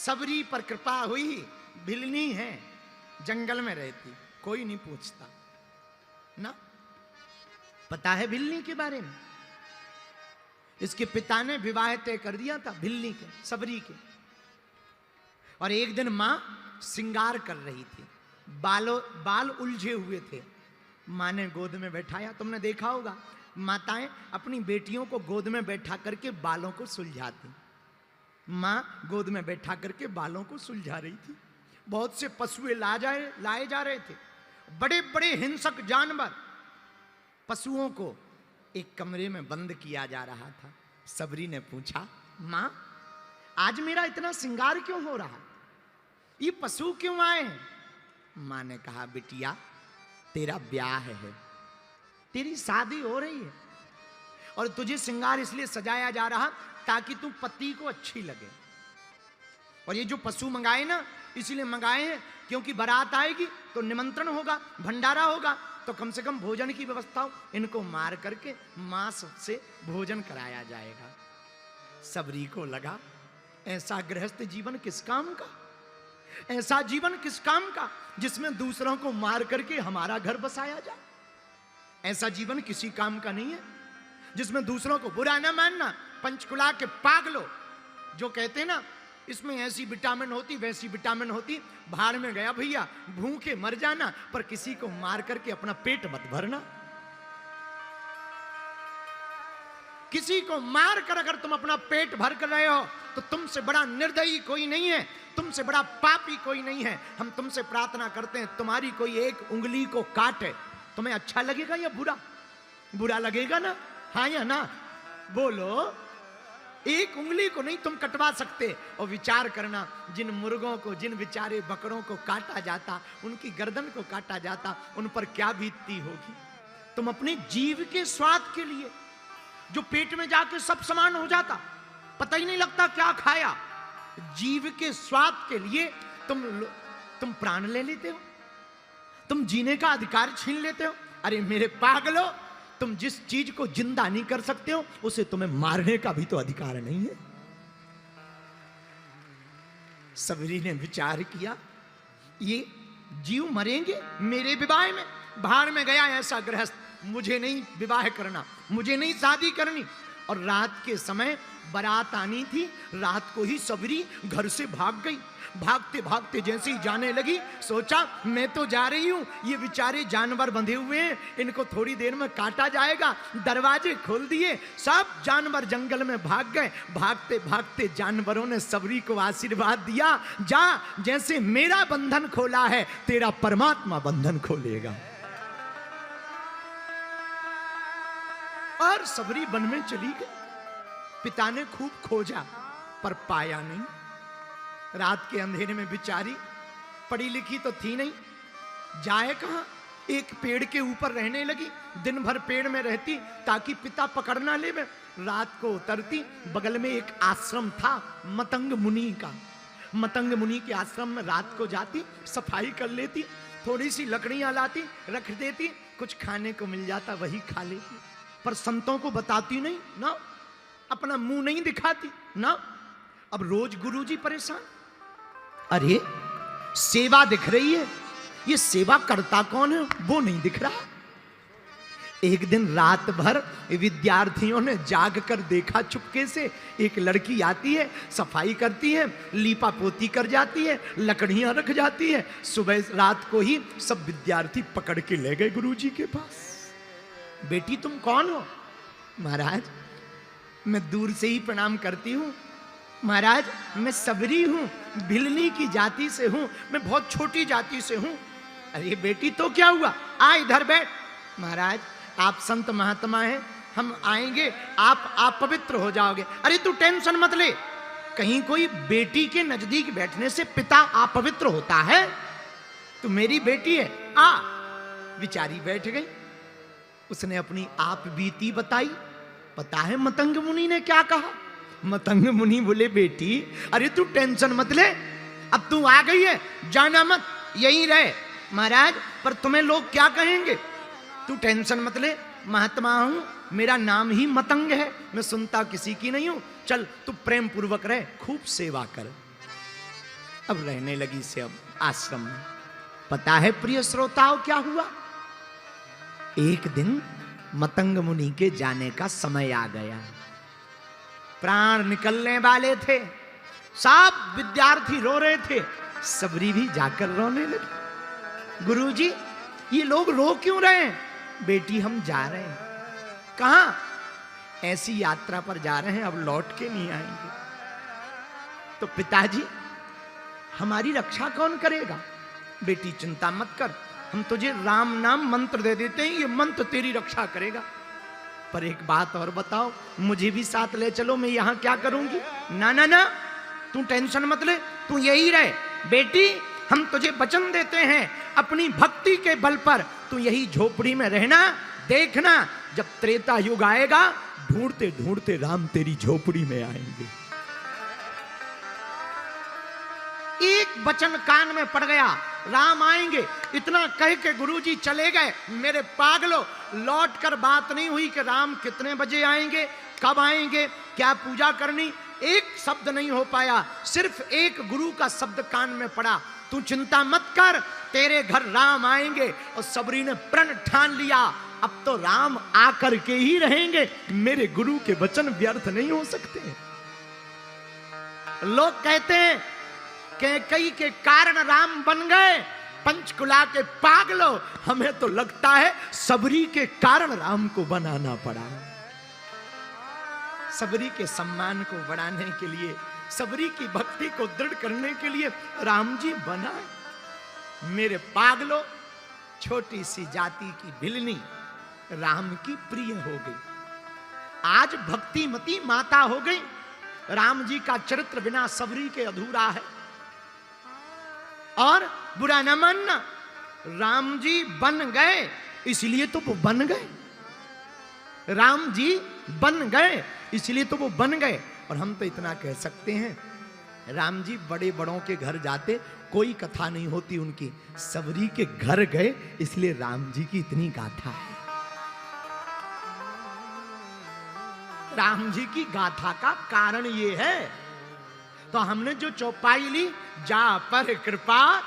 सबरी पर कृपा हुई, भिलनी है, जंगल में रहती, कोई नहीं पूछता ना। पता है भिलनी के बारे में? इसके पिता ने विवाह तय कर दिया था भिलनी के, सबरी के। और एक दिन मां श्रृंगार कर रही थी, बाल उलझे हुए थे। मां ने गोद में बैठाया। तुमने देखा होगा माताएं अपनी बेटियों को गोद में बैठा करके बालों को सुलझाती। मां गोद में बैठा करके बालों को सुलझा रही थी। बहुत से पशुए लाए जा रहे थे, बड़े बड़े हिंसक जानवर। पशुओं को एक कमरे में बंद किया जा रहा था। सबरी ने पूछा, मां आज मेरा इतना श्रृंगार क्यों हो रहा, ये पशु क्यों आए हैं? मां ने कहा, बिटिया तेरा ब्याह है, तेरी शादी हो रही है, और तुझे श्रृंगार इसलिए सजाया जा रहा ताकि तू पति को अच्छी लगे। और ये जो पशु मंगाए ना, इसीलिए मंगाए हैं क्योंकि बारात आएगी तो निमंत्रण होगा, भंडारा होगा, तो कम से कम भोजन की व्यवस्था हो। इनको मार करके मांस से भोजन कराया जाएगा। सबरी को लगा, ऐसा गृहस्थ जीवन किस काम का, ऐसा जीवन किस काम का जिसमें दूसरों को मार करके हमारा घर बसाया जाए। ऐसा जीवन किसी काम का नहीं है जिसमें दूसरों को बुरा ना मानना। पंचकुला के पागलों जो कहते हैं ना, इसमें ऐसी विटामिन होती, वैसी विटामिन होती, भाड़ में गया भैया, भूखे मर जाना, पर किसी को मार करके अपना पेट मत भरना। किसी को मार कर अगर तुम अपना पेट भर कर रहे हो तो तुमसे बड़ा निर्दयी कोई नहीं है, तुमसे बड़ा पापी कोई नहीं है। हम तुमसे प्रार्थना करते हैं, तुम्हारी कोई एक उंगली को काटे, तुम्हें अच्छा लगेगा या बुरा? बुरा लगेगा ना? हाँ या ना? बोलो। एक उंगली को नहीं तुम कटवा सकते। और विचार करना, जिन मुर्गों को, जिन बेचारे बकरों को काटा जाता, उनकी गर्दन को काटा जाता, उन पर क्या बीतती होगी। तुम अपने जीव के स्वाद के लिए, जो पेट में जाके सब समान हो जाता, पता ही नहीं लगता क्या खाया, जीव के स्वाद के लिए तुम प्राण ले लेते हो, तुम जीने का अधिकार छीन लेते हो। अरे मेरे पागलों, तुम जिस चीज को जिंदा नहीं कर सकते हो उसे तुम्हें मारने का भी तो अधिकार नहीं है। सबरी ने विचार किया, ये जीव मरेंगे मेरे विवाह में, भाड़ में गया ऐसा गृहस्थ, मुझे नहीं विवाह करना, मुझे नहीं शादी करनी। और रात के समय बारात आनी थी, रात को ही सबरी घर से भाग गई। भागते भागते जैसे ही जाने लगी, सोचा मैं तो जा रही हूं, ये बेचारे जानवर बंधे हुए हैं, इनको थोड़ी देर में काटा जाएगा। दरवाजे खोल दिए, सब जानवर जंगल में भाग गए। भागते भागते जानवरों ने सबरी को आशीर्वाद दिया, जा, जैसे मेरा बंधन खोला है तेरा परमात्मा बंधन खोलेगा। और सबरी वन में चली गई। पिता ने खूब खोजा पर पाया नहीं। रात के अंधेरे में बेचारी, पढ़ी लिखी तो थी नहीं, जाए कहां? एक पेड़ के ऊपर रहने लगी। दिन भर पेड़ में रहती ताकि पिता पकड़ ना ले। रात को उतरती, बगल में एक आश्रम था मतंग मुनि का। मतंग मुनि के आश्रम में रात को जाती, सफाई कर लेती, थोड़ी सी लकड़ियां लाती, रख देती, कुछ खाने को मिल जाता वही खा लेती। पर संतों को बताती नहीं ना, अपना मुंह नहीं दिखाती ना। अब रोज गुरुजी परेशान, अरे सेवा दिख रही है, ये सेवा करता कौन है वो नहीं दिख रहा। एक दिन रात भर विद्यार्थियों ने जाग कर देखा, चुपके से एक लड़की आती है, सफाई करती है, लीपा पोती कर जाती है, लकड़ियां रख जाती है। सुबह रात को ही सब विद्यार्थी पकड़ के ले गए गुरुजी के पास। बेटी तुम कौन हो? महाराज मैं दूर से ही प्रणाम करती हूँ। महाराज मैं सबरी हूँ, भिलनी की जाति से हूँ, मैं बहुत छोटी जाति से हूँ। अरे बेटी तो क्या हुआ, आ इधर बैठ। महाराज आप संत महात्मा हैं, हम आएंगे, आप पवित्र हो जाओगे। अरे तू टेंशन मत ले, कहीं कोई बेटी के नजदीक बैठने से पिता अपवित्र होता है? तू मेरी बेटी है, आ। बेचारी बैठ गई। उसने अपनी आप बीती बताई। पता है मतंग मुनि ने क्या कहा? मतंग मुनि बोले, बेटी अरे तू टेंशन मत ले, अब तू आ गई है, जाना मत, यहीं रहे। महाराज पर तुम्हें लोग क्या कहेंगे? तू टेंशन मत ले, महात्मा हूं, मेरा नाम ही मतंग है, मैं सुनता किसी की नहीं हूं। चल तू प्रेम पूर्वक रहे, खूब सेवा कर। अब रहने लगी से अब आश्रम में। पता है प्रिय श्रोताओं क्या हुआ? एक दिन मतंग मुनि के जाने का समय आ गया। प्राण निकलने वाले थे, सब विद्यार्थी रो रहे थे, सबरी भी जाकर रोने लगी। गुरुजी, ये लोग रो क्यों रहे हैं? बेटी हम जा रहे हैं। कहां? ऐसी यात्रा पर जा रहे हैं, अब लौट के नहीं आएंगे। तो पिताजी, हमारी रक्षा कौन करेगा? बेटी चिंता मत कर, हम तुझे राम नाम मंत्र दे देते हैं, ये मंत्र तेरी रक्षा करेगा। पर एक बात और बताओ, मुझे भी साथ ले चलो, मैं यहां क्या करूंगी? ना ना ना, तू टेंशन मत ले, तू यही रहे। बेटी, हम तुझे वचन देते हैं, अपनी भक्ति के बल पर तू यही झोपड़ी में रहना। देखना, जब त्रेता युग आएगा, ढूंढते ढूंढते राम तेरी झोपड़ी में आएंगे। एक वचन कान में पड़ गया, राम आएंगे। इतना कह के गुरुजी चले गए। मेरे पागलों, लौट कर बात नहीं हुई कि राम कितने बजे आएंगे, कब आएंगे, क्या पूजा करनी, एक शब्द नहीं हो पाया। सिर्फ एक गुरु का शब्द कान में पड़ा, तू चिंता मत कर, तेरे घर राम आएंगे। और सबरी ने प्रण ठान लिया, अब तो राम आकर के ही रहेंगे, मेरे गुरु के वचन व्यर्थ नहीं हो सकते। लोग कहते हैं कैकेयी के कारण राम बन गए। पंचकुला के पागलों, हमें तो लगता है सबरी के कारण राम को बनाना पड़ा। सबरी के सम्मान को बढ़ाने के लिए, सबरी की भक्ति को दृढ़ करने के लिए राम जी बना। मेरे पागलों, छोटी सी जाति की भिलनी राम की प्रिय हो गई, आज भक्तिमती माता हो गई। राम जी का चरित्र बिना सबरी के अधूरा है। और बुरा न मानना, राम जी बन गए इसलिए तो वो बन गए। राम जी बन गए इसलिए तो वो बन गए। और हम तो इतना कह सकते हैं, राम जी बड़े बड़ों के घर जाते, कोई कथा नहीं होती उनकी। सबरी के घर गए इसलिए राम जी की इतनी गाथा है। राम जी की गाथा का कारण ये है। तो हमने जो चौपाई ली, जा पर कृपा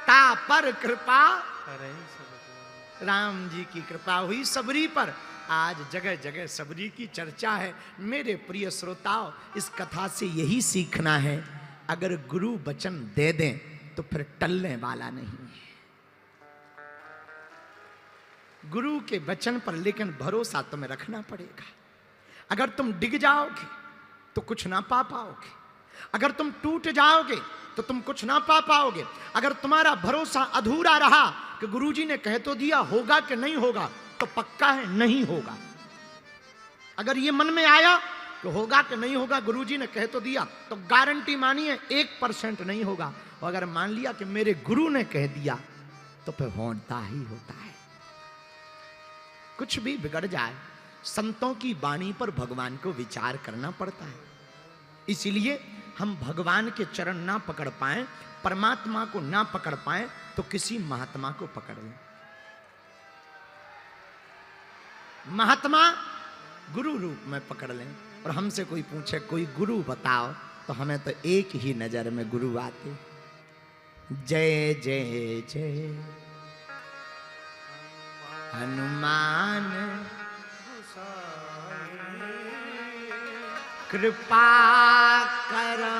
ता पर कृपा, राम जी की कृपा हुई सबरी पर। आज जगह जगह सबरी की चर्चा है। मेरे प्रिय श्रोताओ, इस कथा से यही सीखना है, अगर गुरु वचन दे दें तो फिर टलने वाला नहीं है। गुरु के वचन पर लेकिन भरोसा तुम्हें रखना पड़ेगा। अगर तुम डिग जाओगे तो कुछ ना पा पाओगे, अगर तुम टूट जाओगे तो तुम कुछ ना पा पाओगे। अगर तुम्हारा भरोसा अधूरा रहा कि गुरुजी ने कह तो दिया, होगा कि नहीं होगा, तो पक्का है नहीं होगा। अगर ये मन में आया कि होगा कि नहीं होगा, गुरुजी ने कह तो दिया, तो गारंटी मानिए 1% नहीं होगा। और अगर मान लिया कि मेरे गुरु ने कह दिया, तो फिर होता ही होता है। कुछ भी बिगड़ जाए, संतों की वाणी पर भगवान को विचार करना पड़ता है। इसीलिए हम भगवान के चरण ना पकड़ पाए, परमात्मा को ना पकड़ पाए, तो किसी महात्मा को पकड़ लें। महात्मा गुरु रूप में पकड़ लें। और हमसे कोई पूछे कोई गुरु बताओ, तो हमें तो एक ही नजर में गुरु आते, जय जय जय हनुमान कृपा करो,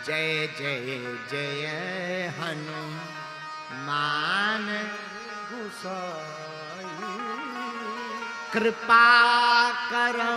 जय जय जय हनुमान गोसाई कृपा करो